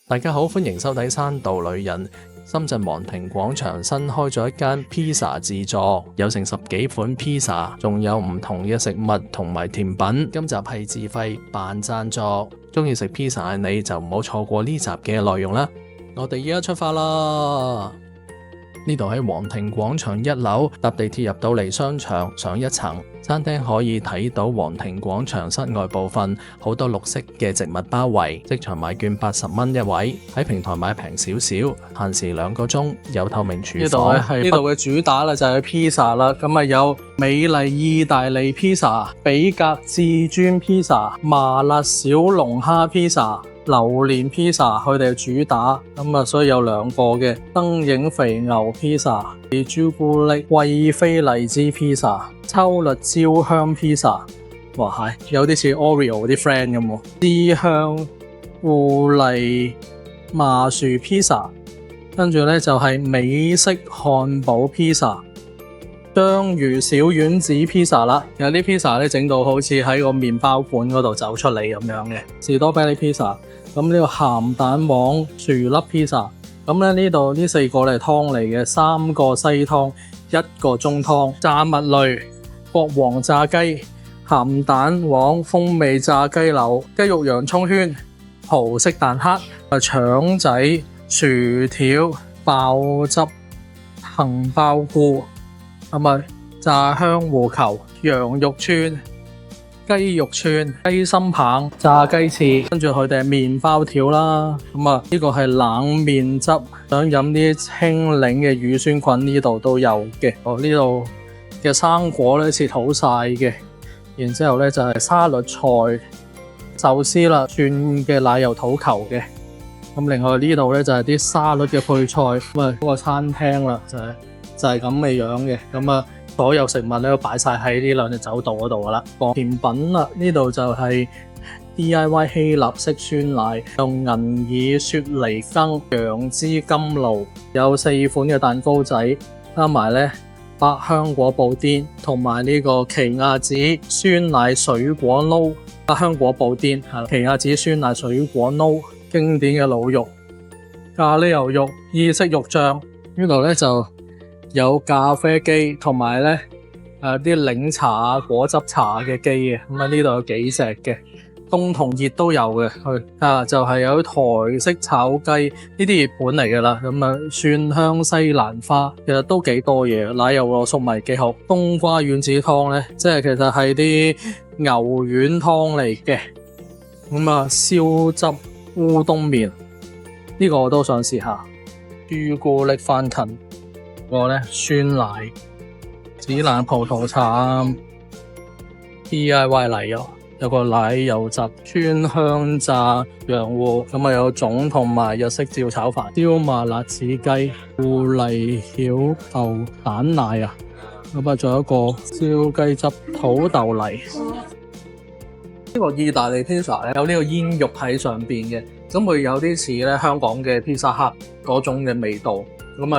大家好，歡迎收睇山道旅人。深圳皇庭廣場新開咗一間披薩自助，有成10幾款披薩，仲有唔同嘅食物同埋甜品。今集係自費扮贊助，鍾意食披薩嘅你就唔好錯過呢集嘅內容啦。我哋依家出發啦！呢度喺皇庭廣場1樓，搭地鐵入到嚟商場上一層，餐廳可以睇到皇庭廣場室外部分，好多綠色嘅植物包圍。即場買券80蚊一位，喺平台買平少少，限時2個鐘，有透明廚房。呢度嘅主打啦就係披薩啦，咁啊有美麗意大利披薩、比格至尊披薩、麻辣小龍蝦披薩、榴蓮披薩，佢哋係主打，咁啊所以有2個嘅燈影肥牛披薩、朱古力貴妃荔枝披薩、秋栗焦香披薩，哇係有啲似 Oreo 啲 friend 咁喎，芝香芋泥麻薯披薩，跟住咧就係美式漢堡披薩、章魚小丸子披薩啦，有啲披薩咧整到好似喺個麵包館嗰度走出嚟咁樣嘅，士多啤梨披薩。咁呢個鹹蛋黃薯粒披薩，咁咧呢度呢4個咧係湯嚟嘅，3個西湯，1個中湯，炸物類，國王炸雞、鹹蛋黃風味炸雞柳、雞肉洋葱圈、蠔式蛋撻、腸仔、薯條、爆汁、杏鮑菇，炸香芋球、羊肉串、雞肉串、雞心棒、炸雞翅，跟住佢哋係麵包條啦。呢個係冷麵汁，想飲啲清檸嘅乳酸菌呢度都有嘅。呢度嘅生果咧切好晒嘅，然之後咧就係沙律菜、壽司啦、蒜嘅奶油土球嘅。咁另外呢度咧就係啲沙律嘅配菜。嗰個餐廳啦就係咁嘅樣嘅。所有食物咧都擺晒喺呢2隻走道嗰度噶啦。甜品啦，呢度就係 DIY 希臘式酸奶，用銀耳、雪梨羹、楊枝甘露，有4款嘅蛋糕仔，加埋咧百香果布甸，同埋呢個奇亞籽酸奶水果撈。百香果布甸係奇亞籽酸奶水果撈，經典嘅滷肉、咖喱牛肉、意式肉醬。呢度咧就有咖啡機同埋咧啲檸茶啊、果汁茶嘅機嘅。呢度有幾隻嘅，凍同熱都有嘅。就係有台式炒雞，呢啲熱盤嚟噶啦。蒜香西蘭花，其實都幾多嘢。奶油糯粟米幾好。冬瓜丸子湯咧，即係其實係啲牛丸湯嚟嘅。燒汁烏冬麵，呢個我都想試下。朱古力番芹。個咧酸奶、紫蘭葡萄茶、DIY 奶油，有個奶油汁、川香炸洋芋，有粽同埋日式照炒飯、燒麻辣子雞、芋泥曉豆蛋奶啊，仲有一個燒雞汁土豆泥。呢個意大利披薩咧有呢個煙肉喺上邊嘅，佢有啲似咧香港嘅披薩克嗰種嘅味道，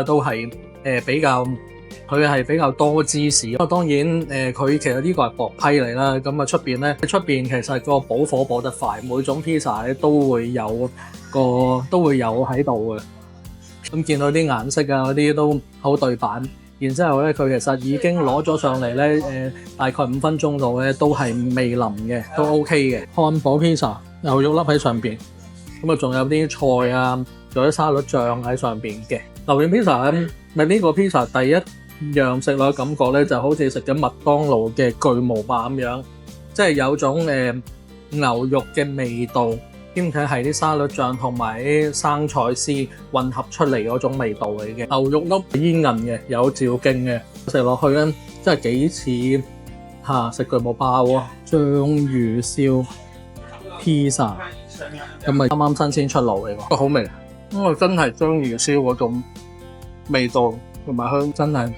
都係。佢係比較多芝士，當然佢其實呢個係薄批嚟啦。出邊其實個補火補得快，每種披薩咧都會有喺度嘅。見到啲顏色啊嗰啲都好對版。然之後咧，佢其實已經攞咗上嚟咧，大概5分鐘度咧都係未腍嘅，都 OK 嘅。漢堡披薩牛肉粒喺上邊，仲有啲菜啊，仲有啲沙律醬喺上邊嘅。榴蓮披薩咧。呢個披薩第一樣食落嘅感覺咧，就好似食緊麥當勞嘅巨無霸咁樣，即係有種牛肉嘅味道，兼且係啲沙律醬同埋啲生菜絲混合出嚟嗰種味道嚟嘅。牛肉粒煙韌嘅，有嚼勁嘅，食落去咧真係幾似食巨無霸喎。章魚燒披薩，啱啱新鮮出爐嚟喎，好味。真係章魚燒嗰種味道同埋香，真係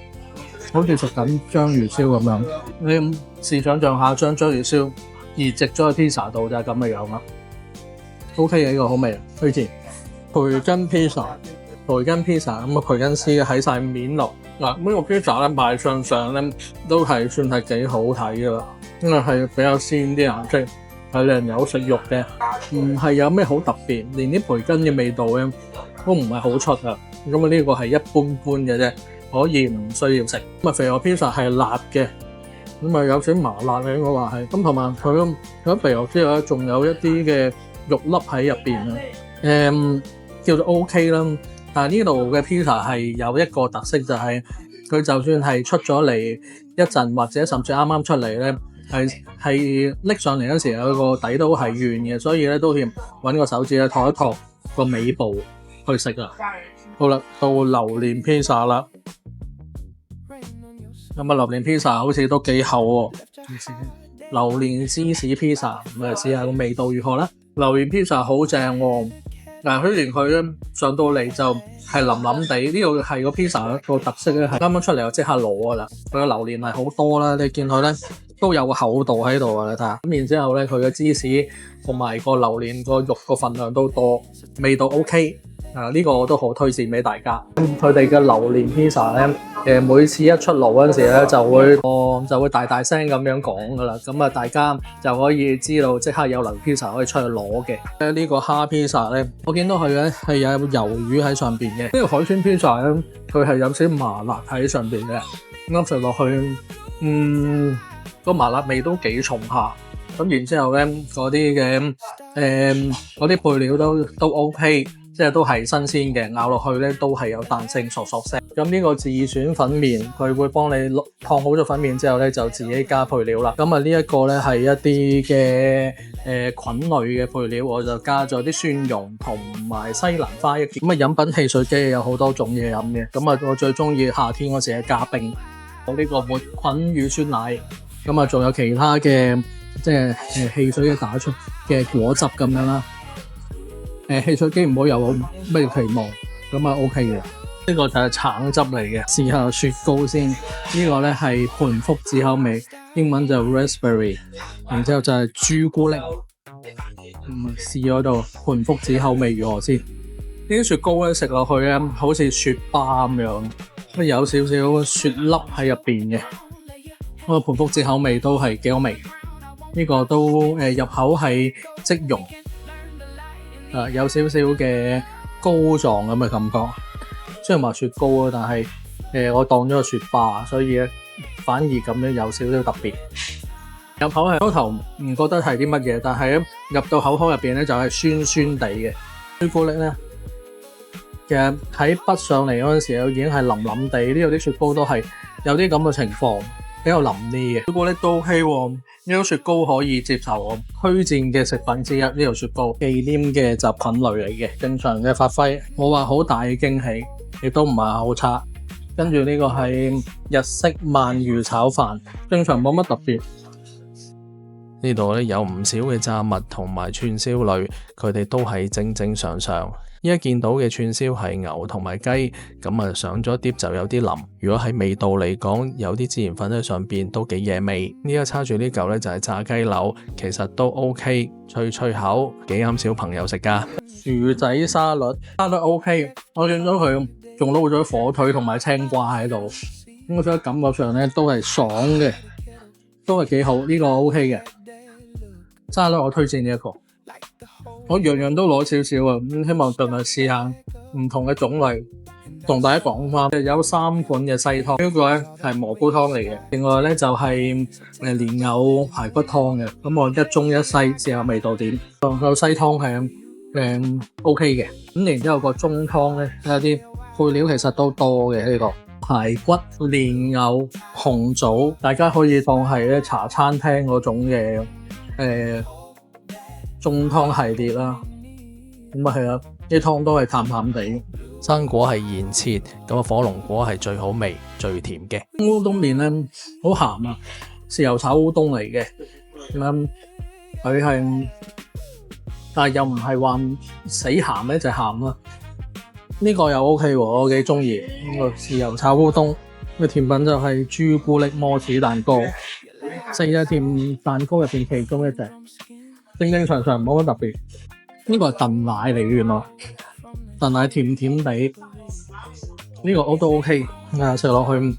好似食緊章魚燒咁樣。你試想像下，將章魚燒移植咗喺披薩度就係咁嘅樣啦。OK 嘅，呢個好味，推薦。培根披薩，培根培根絲喺晒面落。呢個披薩咧賣相咧都係算係幾好睇噶啦，因為係比較鮮啲顏色，係靚有食肉嘅，唔係有咩好特別，連啲培根嘅味道咧都唔係好出啊。咁啊呢個係一般般嘅啫，可以唔需要食。咁啊肥牛 pizza 係辣嘅，咁啊有少麻辣嘅應該話係。咁同埋佢除咗肥牛之外咧，仲有一啲嘅肉粒喺入邊啊。叫做 OK 啦，但係呢度嘅 pizza 係有一個特色，就係佢就算係出咗嚟一陣，或者甚至啱啱出嚟咧，係拎上嚟嗰時候個底都係軟嘅，所以咧都要揾個手指咧托一托個尾部去食啊。好啦，到榴蓮 pizza 啦，咁啊榴蓮 pizza 好似都幾厚喎，榴蓮芝士 pizza， 咁啊試下個味道如何啦。榴蓮 pizza 好正喎。嗱，雖然佢咧上到嚟就係腍腍地，呢個係個 pizza 個特色咧，係啱啱出嚟就即刻攞噶啦。佢個榴蓮係好多啦，你見佢咧都有個厚度喺度啊，你睇下。咁然之後咧，佢嘅芝士同埋個榴蓮個肉個份量都多，味道 OK。呢個我都好推薦俾大家。佢哋嘅榴蓮 pizza 咧，每次一出爐嗰陣時咧，就會大大聲咁樣講噶啦。咁啊，大家就可以知道即刻有榴蓮 pizza 可以出去攞嘅。呢個蝦 pizza 咧，我見到佢咧係有魷魚喺上邊嘅。呢個海鮮 pizza 咧，佢係有少麻辣喺上邊嘅。啱食落去，個麻辣味都幾重下。咁然之後咧，嗰啲配料都 OK。即係都係新鮮嘅，咬落去咧都係有彈性，索聲。咁呢個自選粉麵，佢會幫你燙好咗粉麵之後咧，就自己加配料啦。咁啊呢一個咧係一啲嘅菌類嘅配料，我就加咗啲蒜蓉同埋西蘭花一件。咁啊飲品汽水機有好多種嘢飲嘅，咁啊我最中意夏天嗰時係加冰。有呢個活菌乳酸奶，咁啊仲有其他嘅即係汽水嘅打出嘅果汁咁樣啦。汽水機唔好有咩期望，咁啊 OK 嘅。呢個就係橙汁嚟嘅，試下雪糕先。呢個咧係盤福子口味，英文就 raspberry， 然之後就係朱古力。試嗰度盤福子口味如何先？呢啲雪糕咧食落去咧，好似雪巴咁樣，有少少雪粒喺入邊嘅。個盤福子口味都係幾好味。呢個都入口係即溶。有少少嘅膏狀咁嘅感覺，雖然話雪糕啊，但係我當咗個雪霸，所以咧反而咁樣有少少特別。入口係開頭唔覺得係啲乜嘢，但係咧入到口腔入邊咧就係酸酸地嘅。朱古力咧，其實喺筆上嚟嗰陣時候已經係腍腍地，呢度啲雪糕都係有啲咁嘅情況，比較腍啲嘅。朱古力都 OK 喎。呢種雪糕可以接受，我推薦嘅食品之一。呢條雪糕忌廉嘅雜菌類嚟嘅，正常嘅發揮，冇話好大嘅驚喜，亦都唔係好差。跟住呢個係日式鰻魚炒飯，正常冇乜特別。呢度咧有唔少嘅炸物同埋串燒類，佢哋都係正正常常。依家見到嘅串燒係牛同埋雞，咁啊上咗碟就有啲腍。如果喺味道嚟講，有啲孜然粉喺上邊都幾惹味。呢家叉住呢嚿咧就係炸雞柳，其實都 OK， 脆脆口，幾啱小朋友食噶。薯仔沙律 OK， 我見到佢仲撈咗火腿同埋青瓜喺度，咁我覺得感覺上咧都係爽嘅，都係幾好。呢個 OK 嘅沙律我推薦呢一個。我樣樣都攞少少啊，咁希望盡量試下唔同嘅種類，同大家講翻。有3款嘅西湯，呢個咧係蘑菇湯嚟嘅，另外咧就係蓮藕排骨湯嘅。咁我一中一西試下味道點。個西湯係OK 嘅，咁然之後個中湯咧有啲配料其實都多嘅。呢個排骨、蓮藕、紅棗，大家可以當係咧茶餐廳嗰種嘅中湯系列啦，咁啊係啊，啲湯都係淡淡地。生果係現切，咁啊火龍果係最好味、最甜嘅。烏冬麵咧好鹹啊，豉油炒烏冬嚟嘅，咁佢係，但係又唔係話死鹹咧，就鹹啦。呢個又 OK 喎，我幾中意呢個豉油炒烏冬。個甜品就係朱古力摩士蛋糕，4隻甜蛋糕入邊其中一隻。正正常常冇乜特別，呢個係燉奶嚟嘅，原來燉奶甜甜地，呢個我都 OK，食落去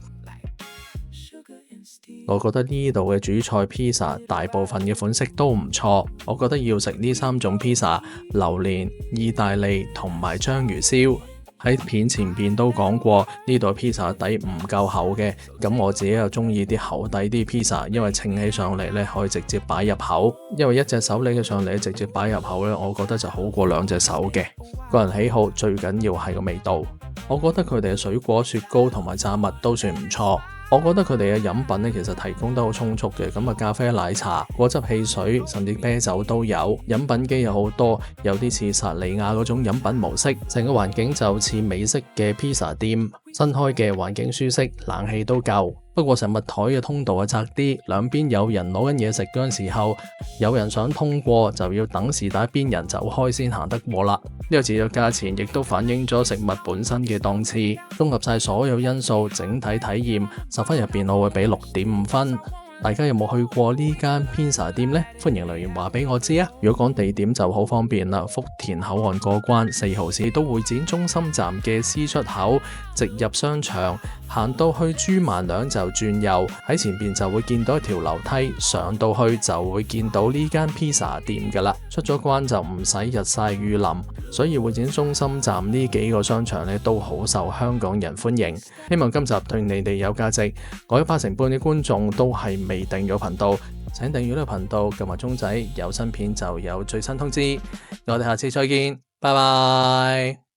我覺得呢度嘅主菜披薩大部分嘅款式都唔錯，我覺得要食呢3種披薩，榴蓮、意大利同埋章魚燒。喺片前邊都講過，呢度披薩底唔夠厚嘅，咁我自己又中意啲厚底啲披薩，因為稱起上嚟呢可以直接擺入口，因為一隻手拎起上嚟直接擺入口呢，我覺得就好過2隻手嘅。個人喜好最緊要係個味道，我覺得佢哋嘅水果雪糕同埋炸物都算唔錯。我覺得佢哋嘅飲品呢，其實提供得好充足嘅，咁咖啡、奶茶、果汁、汽水，甚至啤酒都有。飲品機有好多，有啲似薩莉亞嗰種飲品模式，成個環境就似美式嘅披薩店。新開嘅環境舒適，冷氣都夠。不過食物台嘅通道窄啲，兩邊有人攞緊嘢食嗰陣時候，有人想通過就要等是但一邊人走開先行得過啦。呢個節約價錢亦都反映咗食物本身嘅檔次，綜合晒所有因素，整體體驗10分入邊我會俾6.5分。大家有冇去過呢間披薩店呢？歡迎留言話俾我知啊！如果講地點就好方便啦，福田口岸過關，4號線都會展中心站嘅 C 出口，直入商場，行到去豬萬兩就轉右，喺前邊就會見到一條樓梯，上到去就會見到呢間披薩店噶啦。出咗關就唔使日曬雨淋，所以會展中心站呢幾個商場呢都好受香港人歡迎。希望今集對你哋有價值。我有80半嘅觀眾都係未訂閱頻道，請訂閱呢個頻道，撳埋鐘仔，有新片就有最新通知。我哋下次再見，拜拜。